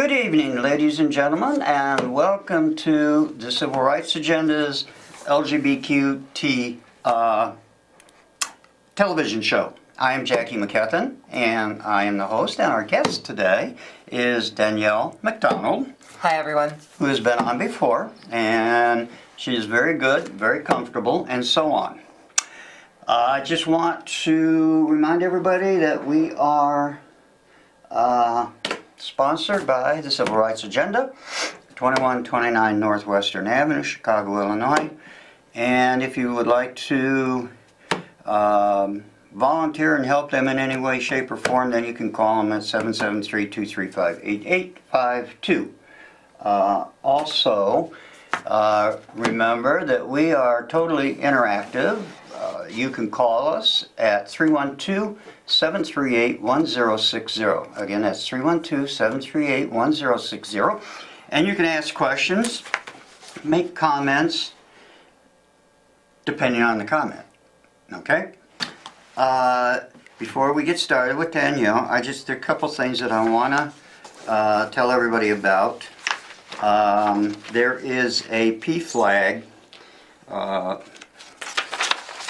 Good evening, ladies and gentlemen, and welcome to the Civil Rights Agenda's LGBTQ television show. I am Jackie McKethan, and I am the host, and our guest today is Danielle MacDonald. Hi, everyone. Who has been on before, and she is very good, very comfortable, and so on. I just want to remind everybody that we are sponsored by the Civil Rights Agenda, 2129 Northwestern Avenue, Chicago, Illinois. And if you would like to volunteer and help them in any way, shape, or form, then you can call them at 773-235-8852. Also, remember that we are totally interactive. You can call us at 312-738-1060. Again, that's 312-738-1060. And you can ask questions, make comments, depending on the comment. Okay? Before we get started with Danielle, there are a couple things that I want to tell everybody about. There is a PFLAG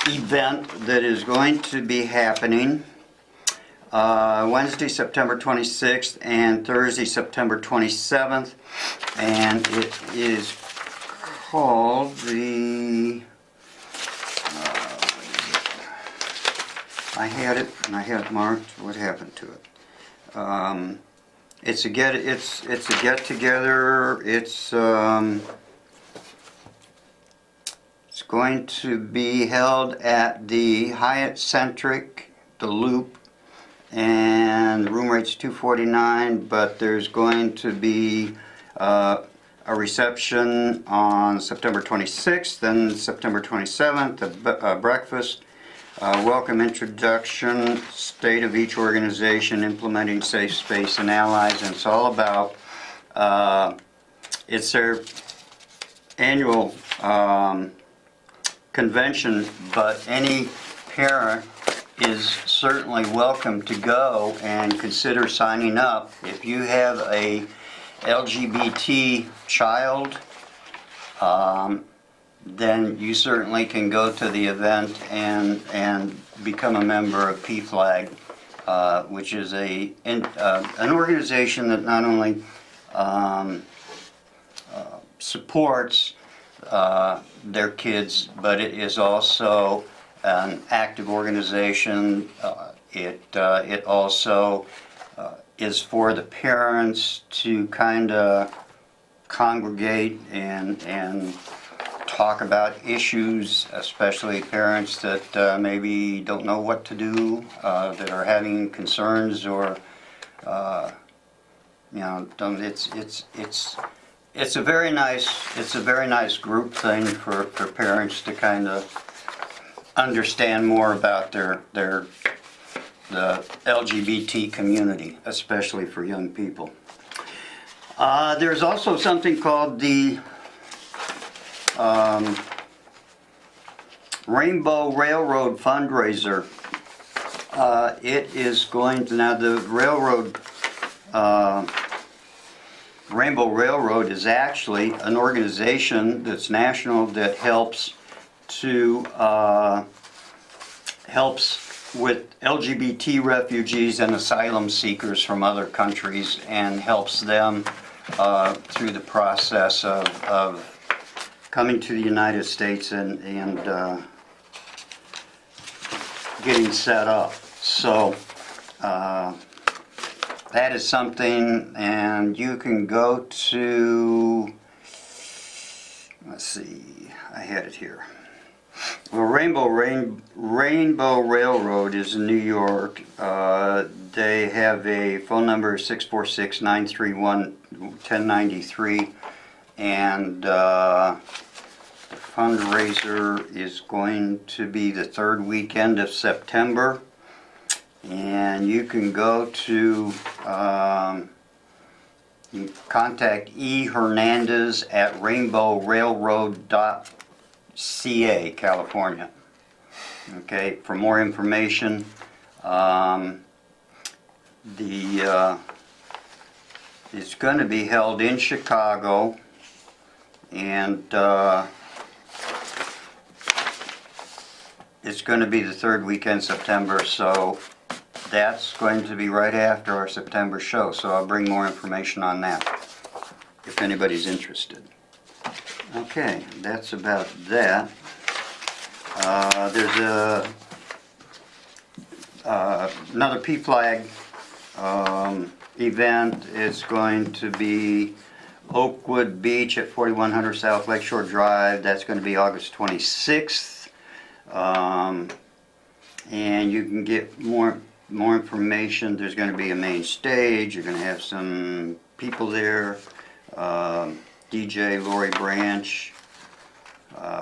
event that is going to be happening Wednesday, September 26th and Thursday, September 27th, and it is called the I had it marked. What happened to it? It's a get together. It's going to be held at the Hyatt Centric, the Loop, and the room rate's $249. But there's going to be a reception on September 26th, then September 27th, a breakfast. Welcome introduction, state of each organization, implementing safe space and allies, and it's all about, it's their annual convention, but any parent is certainly welcome to go and consider signing up. If you have a LGBT child, then you certainly can go to the event and become a member of PFLAG, which is an organization that not only supports their kids, but it is also an active organization. It also is for the parents to kind of congregate and talk about issues, especially parents that maybe don't know what to do, that are having concerns, or it's a very nice group thing for parents to kind of understand more about the LGBT community, especially for young people. There's also something called the Rainbow Railroad fundraiser. It is going to, now the Rainbow Railroad is actually an organization that's national that helps with LGBT refugees and asylum seekers from other countries, and helps them through the process of coming to the United States and getting set up. So that is something, and you can go to, let's see, I had it here. Well, Rainbow Railroad is in New York. They have a phone number, 646-931-1093, and the fundraiser is going to be the third weekend of September. And you can go to, you contact E. Hernandez at rainbowrailroad.ca, California. Okay, for more information. It's going to be held in Chicago, and it's going to be the third weekend in September, so that's going to be right after our September show, so I'll bring more information on that if anybody's interested. Okay, that's about that. There's another PFLAG event. It's going to be Oakwood Beach at 4100 South Lakeshore Drive. That's going to be August 26th. And you can get more information. There's going to be a main stage. You're going to have some people there. DJ Lori Branch.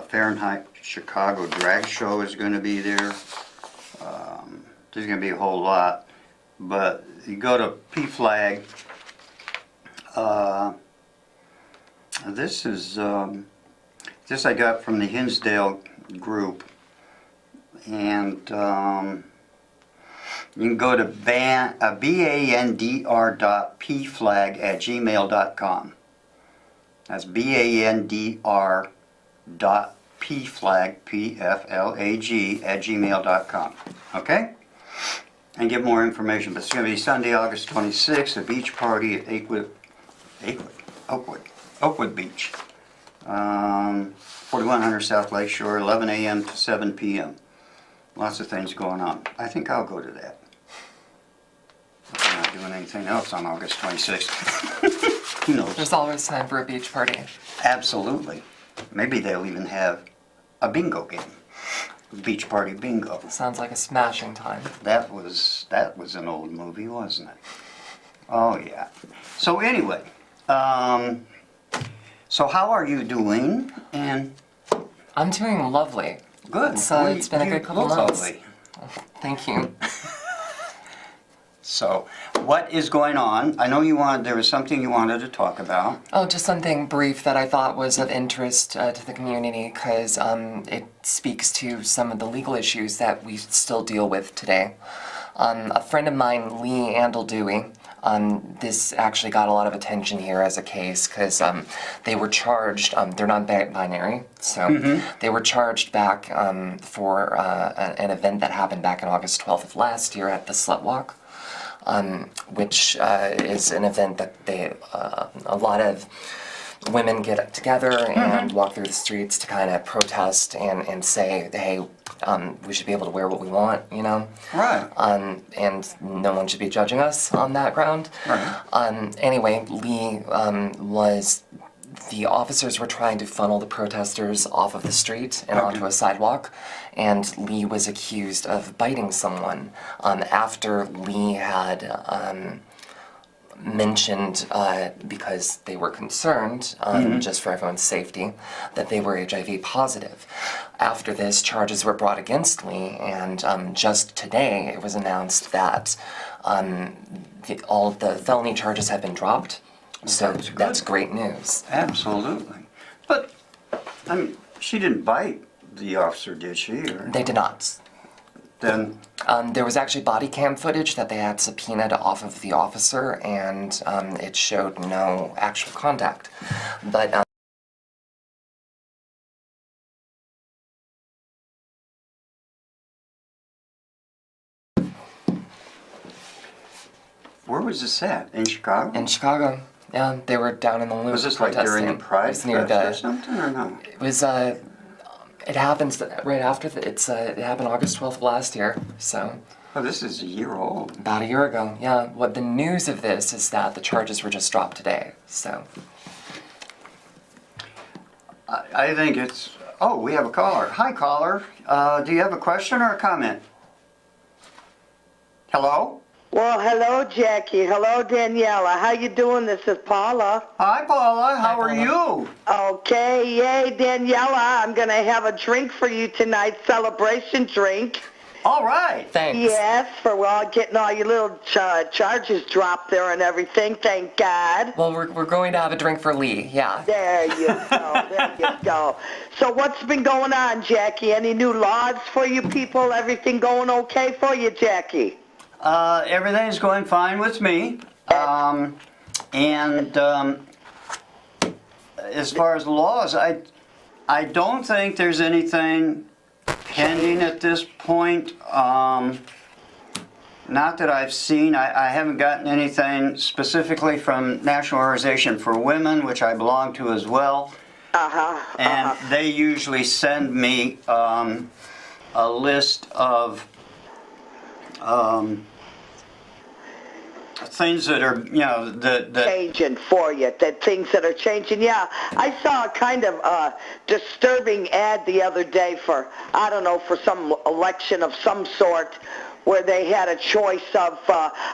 Fahrenheit Chicago Drag Show is going to be there. There's going to be a whole lot. But you go to PFLAG. This is this I got from the Hinsdale group, and you can go to bandr.pflag@gmail.com. That's bandr.pflag, P-F-L-A-G, @gmail.com. Okay? And get more information. But it's going to be Sunday, August 26th, a beach party at Oakwood Beach. 4100 South Lakeshore, 11 a.m. to 7 p.m. Lots of things going on. I think I'll go to that. I'm not doing anything else on August 26th. Who knows? There's always time for a beach party. Absolutely. Maybe they'll even have a bingo game. Beach party bingo. Sounds like a smashing time. That was an old movie, wasn't it? Oh yeah. So anyway, so how are you doing? And I'm doing lovely. good. It's been a good couple look months. lovely. Thank you. So, what is going on? I know there was something you wanted to talk about. Oh, just something brief that I thought was of interest to the community because it speaks to some of the legal issues that we still deal with today. A friend of mine, Lee Andledewey, this actually got a lot of attention here as a case because they were charged, they're not binary, so they were charged back for an event that happened back on August 12th of last year at the Slut Walk. Which is an event that a lot of women get together and walk through the streets to kind of protest and say, hey, we should be able to wear what we want, you know? Right. And no one should be judging us on that ground. Right. Anyway, Lee the officers were trying to funnel the protesters off of the street and onto a sidewalk, and Lee was accused of biting someone after Lee had mentioned, because they were concerned, just for everyone's safety, that they were HIV positive. After this, charges were brought against Lee, and just today it was announced that all of the felony charges have been dropped. So that's great news. Absolutely. But, I mean, she didn't bite the officer, did she? Or They did not. then, There was actually body cam footage that they had subpoenaed off of the officer, and it showed no actual contact. But where was this at? In Chicago? in Chicago, yeah, they were down in the loop. Was this like during the protesting. Pride It was near Fest or the. something, or no? It was. It happens right after it happened August 12th of last year. So. Oh, this is a year old. About a year ago, yeah. What the news of this is that the charges were just dropped today, so. I think it's... Oh, we have a caller. Hi, caller. Do you have a question or a comment? Hello? Well, hello, Jackie. Hello, Daniela. How you doing? This is Paula. Hi, Paula. How are Paula. you? Okay, yay, Daniela. I'm going to have a drink for you tonight, celebration drink. All right. Thanks. Yes, for getting all your little charges dropped there and everything, thank God. Well, we're going to have a drink for Lee, yeah. There you go, there you go. So what's been going on, Jackie? Any new laws for you people? Everything going okay for you, Jackie? Everything's going fine with me. And as far as laws, I don't think there's anything pending at this point. Not that I've seen. I haven't gotten anything specifically from National Organization for Women, which I belong to as well. And they usually send me a list of things that are, that changing for you, that things that are changing. Yeah, I saw a kind of disturbing ad the other day for, I don't know, for some election of some sort, where they had a choice of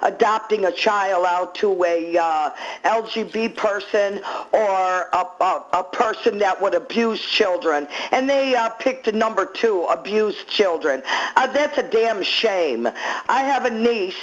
adopting a child out to a LGBT person or a person that would abuse children. And they picked number 2, abuse children. That's a damn shame. I have a niece,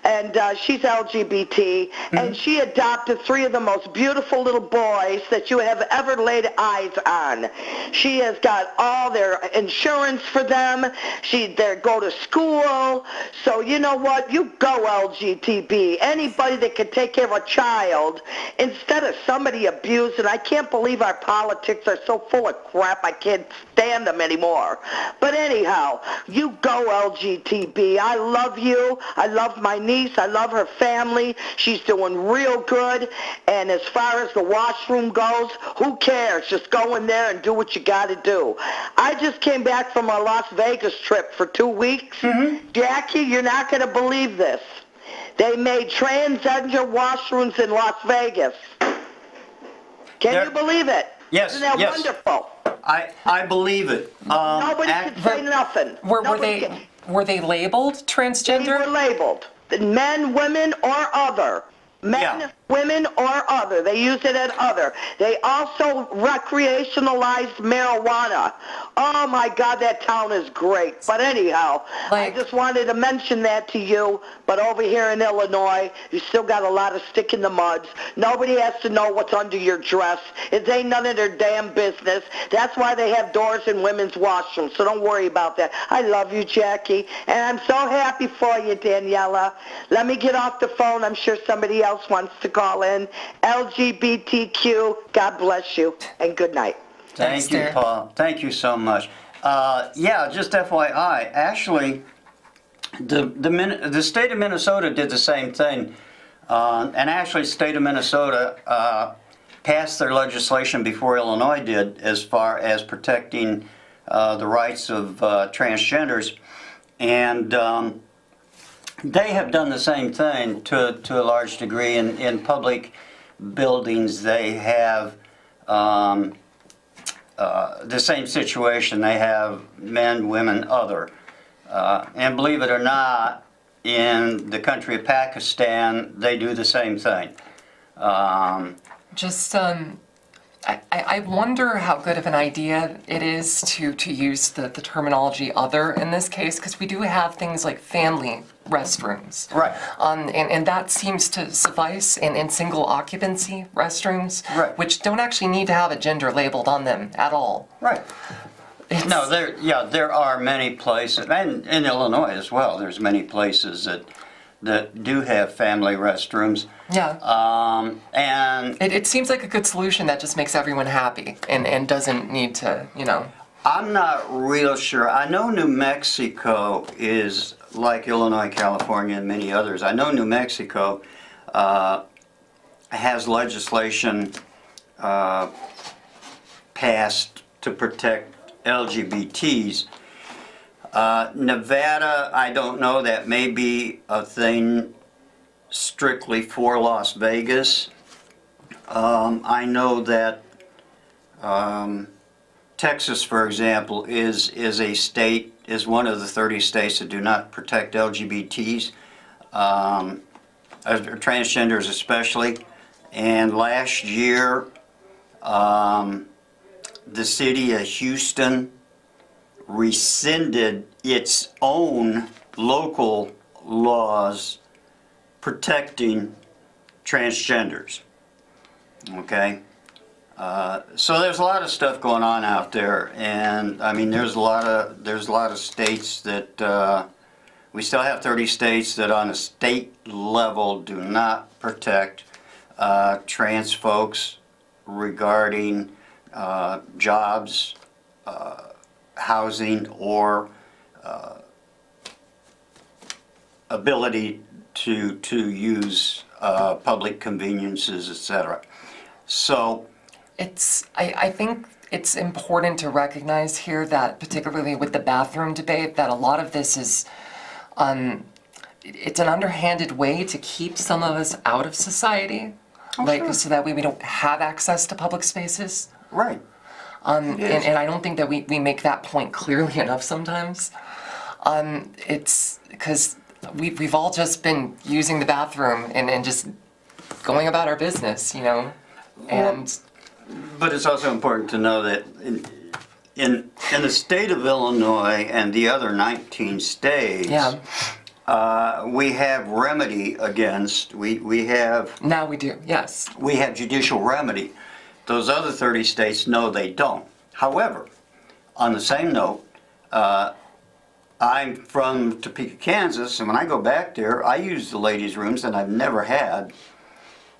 and she's LGBT, and she adopted 3 of the most beautiful little boys that you have ever laid eyes on. She has got all their insurance for them. They go to school. So you know what? You go LGTB. Anybody that can take care of a child instead of somebody abusing. I can't believe our politics are so full of crap. I can't stand them anymore. But anyhow, you go LGTB. I love you. I love my niece. I love her family. She's doing real good. And as far as the washroom goes, who cares? Just go in there and do what you got to do. I just came back from a Las Vegas trip for 2 weeks. Jackie, you're not going to believe this. They made transgender washrooms in Las Vegas. Can you believe it? Yes, Isn't that yes. wonderful? I believe it. Nobody can say nothing. Were they labeled transgender? They were labeled. Men, women, or other. Men, women, or other. They use it at other. They also recreationalized marijuana. Oh my God, that town is great. But anyhow, I just wanted to mention that to you. But over here in Illinois, you still got a lot of stick in the muds. Nobody has to know what's under your dress. It ain't none of their damn business. That's why they have doors in women's washrooms. So don't worry about that. I love you, Jackie. And I'm so happy for you, Daniela. Let me get off the phone. I'm sure somebody else wants to call in. LGBTQ, God bless you, and good night. Thank you, Paul. Thank you so much. Yeah, just FYI, actually, the state of Minnesota did the same thing. And actually, the state of Minnesota passed their legislation before Illinois did as far as protecting the rights of transgenders. And they have done the same thing to a large degree in public buildings. They have the same situation. They have men, women, other. And believe it or not, in the country of Pakistan, they do the same thing. I wonder how good of an idea it is to use the terminology other in this case, because we do have things like family restrooms. Right. And that seems to suffice in single occupancy restrooms, Right. which don't actually need to have a gender labeled on them at all. Right. No, there are many places, and in Illinois as well, there's many places that do have family restrooms. Yeah. And It seems like a good solution that just makes everyone happy and doesn't need to, I'm not real sure. I know New Mexico is like Illinois, California, and many others. I know New Mexico has legislation passed to protect LGBTs. Nevada, I don't know, that may be a thing strictly for Las Vegas. I know that Texas, for example, is one of the 30 states that do not protect LGBTs, transgenders especially. And last year, the city of Houston rescinded its own local laws protecting transgenders. Okay? So there's a lot of stuff going on out there, and I mean there's a lot of states that we still have 30 states that on a state level do not protect trans folks regarding jobs, housing, or ability to use public conveniences, etc. So, I think it's important to recognize here that, particularly with the bathroom debate, that a lot of this is, it's an underhanded way to keep some of us out of society, sure. so that way we don't have access to public spaces. right. And I don't think that we make that point clearly enough sometimes. It's because we've all just been using the bathroom and just going about our business, and But it's also important to know that in the state of Illinois and the other 19 states, we have remedy against, we have now we do, yes. we have judicial remedy. Those other 30 states, no, they don't. However, on the same note, I'm from Topeka, Kansas, and when I go back there, I use the ladies' rooms, and I've never had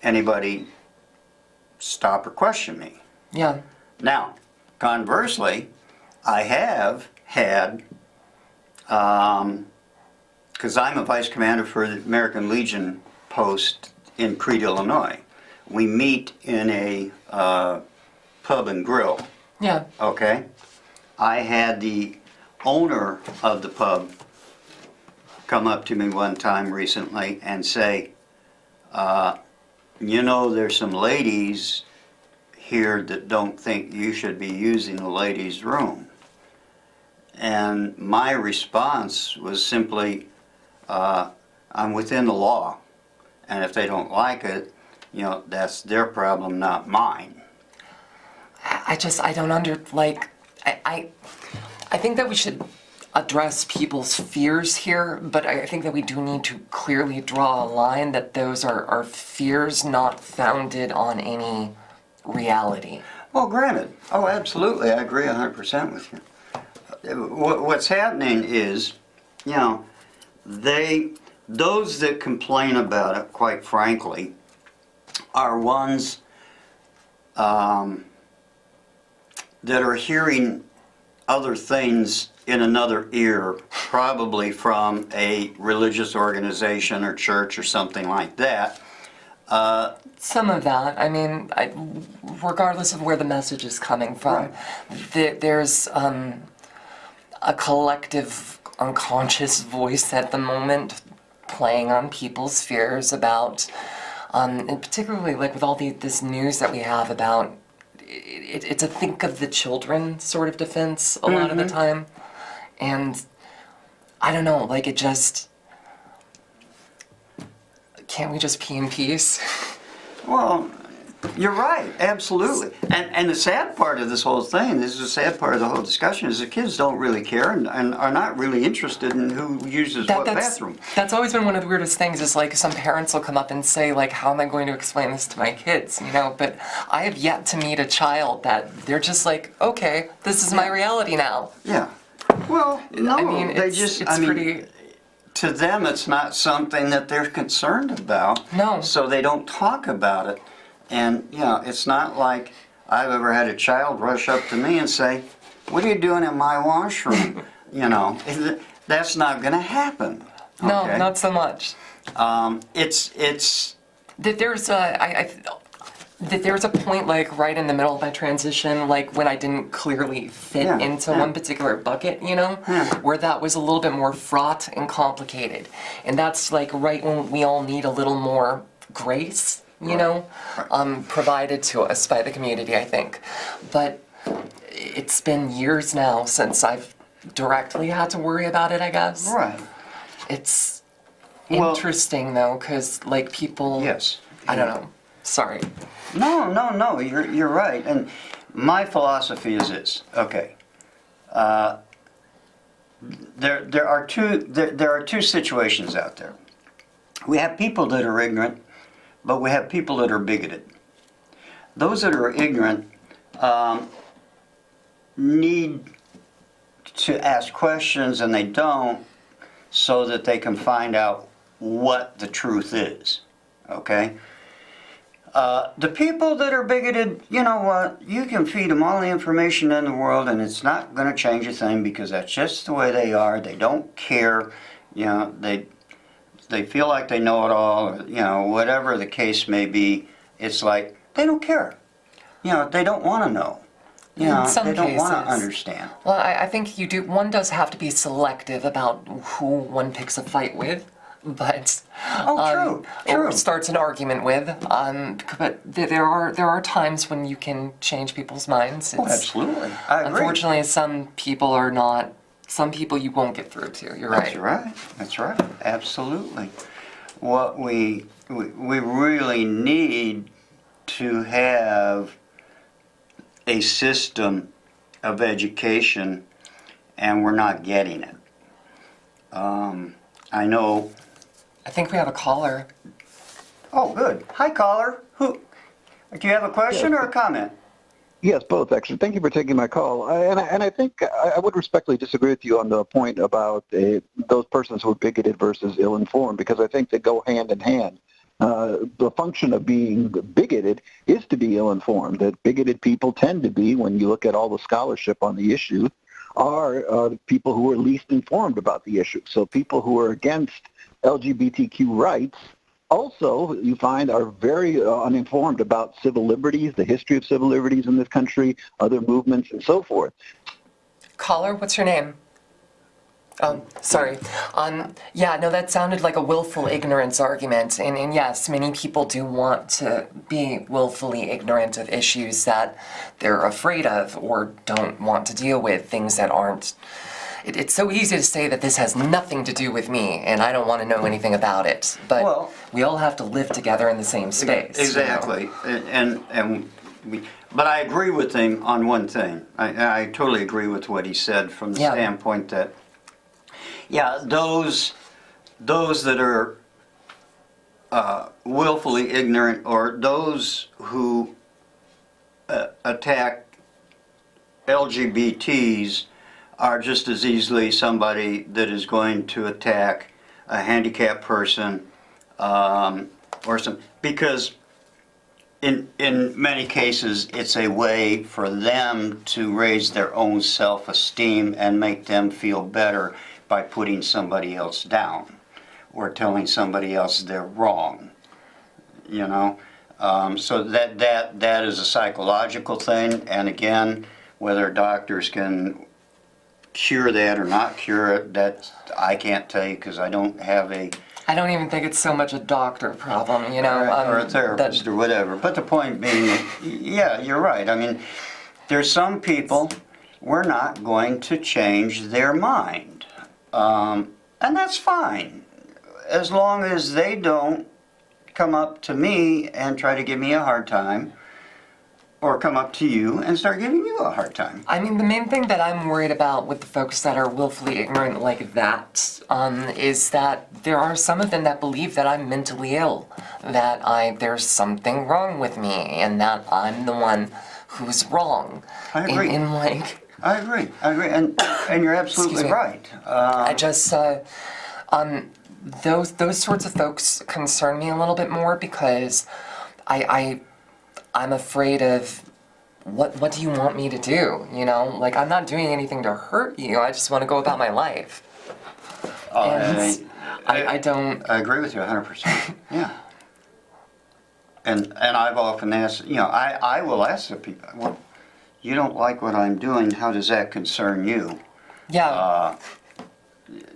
anybody stop or question me. Yeah. Now, conversely, I have had, because I'm a vice commander for the American Legion post in Crete, Illinois. We meet in a pub and grill, Yeah. okay? I had the owner of the pub come up to me one time recently and say, there's some ladies here that don't think you should be using the ladies' room. And my response was simply, I'm within the law, and if they don't like it, that's their problem, not mine. I don't I think that we should address people's fears here, but I think that we do need to clearly draw a line that those are fears not founded on any reality. Well, granted. Oh, absolutely. I agree 100% with you. What's happening is, those that complain about it, quite frankly, are ones that are hearing other things in another ear, probably from a religious organization or church or something like that. Some of that, regardless of where the message is coming from, there's a collective unconscious voice at the moment playing on people's fears about, and particularly with all this news that we have about, it's a think of the children sort of defense a lot of the time. And I don't know, can't we just pee in peace? Well, you're right, absolutely. And the sad part of this whole thing, this is the sad part of the whole discussion, is the kids don't really care and are not really interested in who uses what bathroom. That's always been one of the weirdest things, is some parents will come up and say, how am I going to explain this to my kids, But I have yet to meet a child that they're just okay, this is my reality now. Yeah. Well, no, pretty... To them, it's not something that they're concerned about. No. So they don't talk about it. And, it's not like I've ever had a child rush up to me and say, "What are you doing in my washroom?" That's not going to happen. No, okay? not so much. It's that there's a point right in the middle of my transition, when I didn't clearly fit into one particular bucket, where that was a little bit more fraught and complicated. And that's right when we all need a little more grace, provided to us by the community, I think. But it's been years now since I've directly had to worry about it, I guess. right. It's interesting though, because people... Yes. I don't know. Sorry. No. You're right. And my philosophy is this. Okay. There are two situations out there. We have people that are ignorant, but we have people that are bigoted. Those that are ignorant need to ask questions, and they don't, so that they can find out what the truth is. Okay? The people that are bigoted, you know what? You can feed them all the information in the world, and it's not going to change a thing because that's just the way they are. They don't care. You know, they feel like they know it all, or, you know, whatever the case may be. It's like they don't care. You know, they don't want to know. You know, some they don't want to cases. understand. Well, I think you do. One does have to be selective about who one picks a fight with, but True. or starts an argument with. But there are times when you can change people's minds. Oh, absolutely. I agree. Unfortunately, some people are not. Some people you won't get through to. You're right. That's right. That's right. Absolutely. What we really need to have a system of education, and we're not getting it. I know. I think we have a caller. Oh, good. Hi, caller. Do you have a question or a comment? Yes, both actually. Thank you for taking my call. And I think I would respectfully disagree with you on the point about those persons who are bigoted versus ill-informed, because I think they go hand in hand. The function of being bigoted is to be ill-informed. That bigoted people tend to be, when you look at all the scholarship on the issue, are people who are least informed about the issue. So people who are against LGBTQ rights also, you find, are very uninformed about civil liberties, the history of civil liberties in this country, other movements, and so forth. Caller, what's your name? Oh, sorry. Yeah, no, that sounded like a willful ignorance argument. And yes, many people do want to be willfully ignorant of issues that they're afraid of or don't want to deal with, things that aren't. It's so easy to say that this has nothing to do with me and I don't want to know anything about it. But we all have to live together in the same space. Exactly. You know? But I agree with him on one thing. I totally agree with what he said from the standpoint that, those that are willfully ignorant, or those who attack LGBTs, are just as easily somebody that is going to attack a handicapped person, or some, because in many cases it's a way for them to raise their own self-esteem and make them feel better by putting somebody else down or telling somebody else they're wrong. You know, so that is a psychological thing, and again, whether doctors can cure that or not cure it, that I can't tell you, because I don't have a... I don't even think it's so much a doctor problem, you know. or a therapist or whatever. But the point being, yeah, you're right. I mean, there's some people, we're not going to change their mind. And that's fine, as long as they don't come up to me and try to give me a hard time, or come up to you and start giving you a hard time. I mean, the main thing that I'm worried about with the folks that are willfully ignorant like that is that there are some of them that believe that I'm mentally ill, that there's something wrong with me, and that I'm the one who's wrong. I agree. I agree, and you're absolutely right. I just, those sorts of folks concern me a little bit more, because I'm afraid of what do you want me to do, you know? Like, I'm not doing anything to hurt you, I just want to go about my life. I don't... I agree with you 100%, yeah. And I've often asked, you know, I will ask the people, well, you don't like what I'm doing, how does that concern you? Yeah.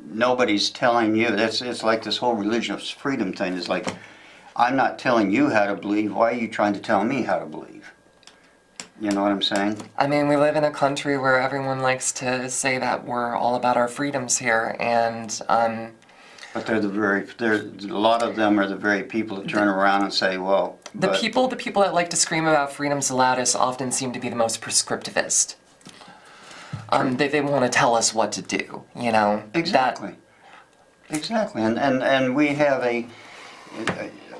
Nobody's telling you, it's like this whole religious freedom thing is like, I'm not telling you how to believe, why are you trying to tell me how to believe? You know what I'm saying? I mean, we live in a country where everyone likes to say that we're all about our freedoms here, and but a lot of them are the very people that turn around and say, well, the people that like to scream about freedoms the loudest often seem to be the most prescriptivist. They want to tell us what to do, you know? Exactly. Exactly. And we have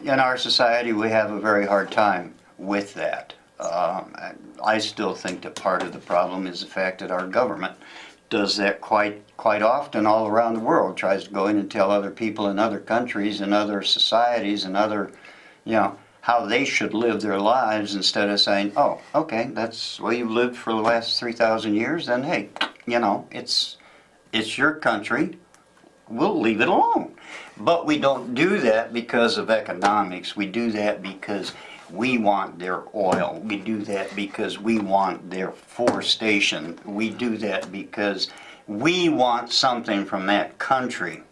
in our society, we have a very hard time with that. I still think that part of the problem is the fact that our government does that quite often all around the world, tries to go in and tell other people in other countries and other societies and other, you know, how they should live their lives instead of saying, oh, okay, that's the way you've lived for the last 3,000 years, then hey, it's your country, we'll leave it alone. But we don't do that because of economics. We do that because we want their oil. We do that because we want their forestation. We do that because we want something from that country.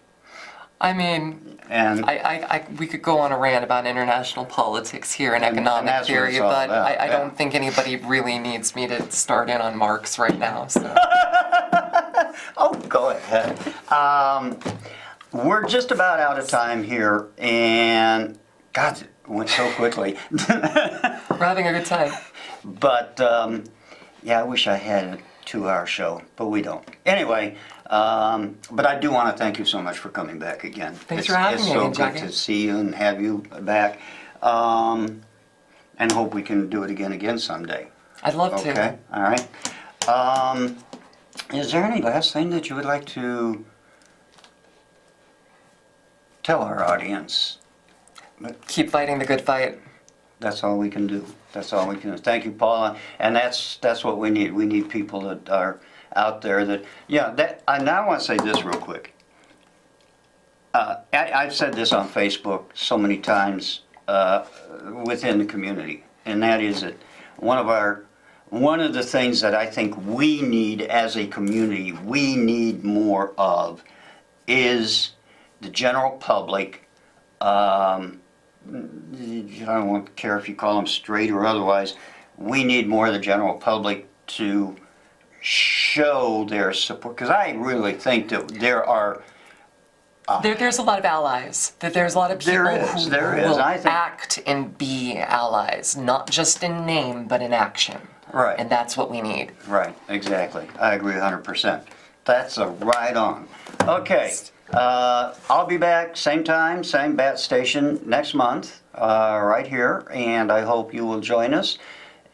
I mean, And we could go on a rant about international politics here and economic that's what theory, it's all but about, I yeah. don't think anybody really needs me to start in on Marx right now. So. oh, go ahead. We're just about out of time here, and God, it went so quickly. We're having a good time. But yeah, I wish I had a 2-hour show, but we don't. Anyway, but I do want to thank you so much for coming back again. Thanks for having me again, again, It's so Jackie. good to see you and have you back, and hope we can do it again someday. I'd love to. Okay, all right. Is there any last thing that you would like to tell our audience? Keep fighting the good fight. That's all we can do. That's all we can do. Thank you, Paula. And that's what we need. We need people that are out there that, I now want to say this real quick. I've said this on Facebook so many times within the community, and that is that one of the things that I think we need as a community, we need more of, is the general public. I don't care if you call them straight or otherwise. We need more of the general public to show their support, because I really think that there are. There's a lot of allies. That there's a lot of people There is, who there is. will I think- act and be allies, not just in name but in action. Right. And that's what we need. Right, exactly. I agree 100%. That's a right on. Okay, I'll be back same time, same bat station next month, right here, and I hope you will join us.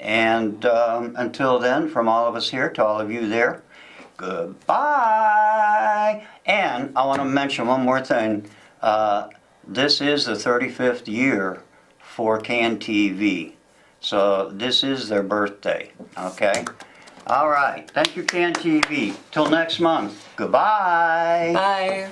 And until then, from all of us here to all of you there, goodbye. And I want to mention one more thing. This is the 35th year for CAN TV. So this is their birthday, okay? All right, thank you, CAN TV. Till next month, goodbye. Bye.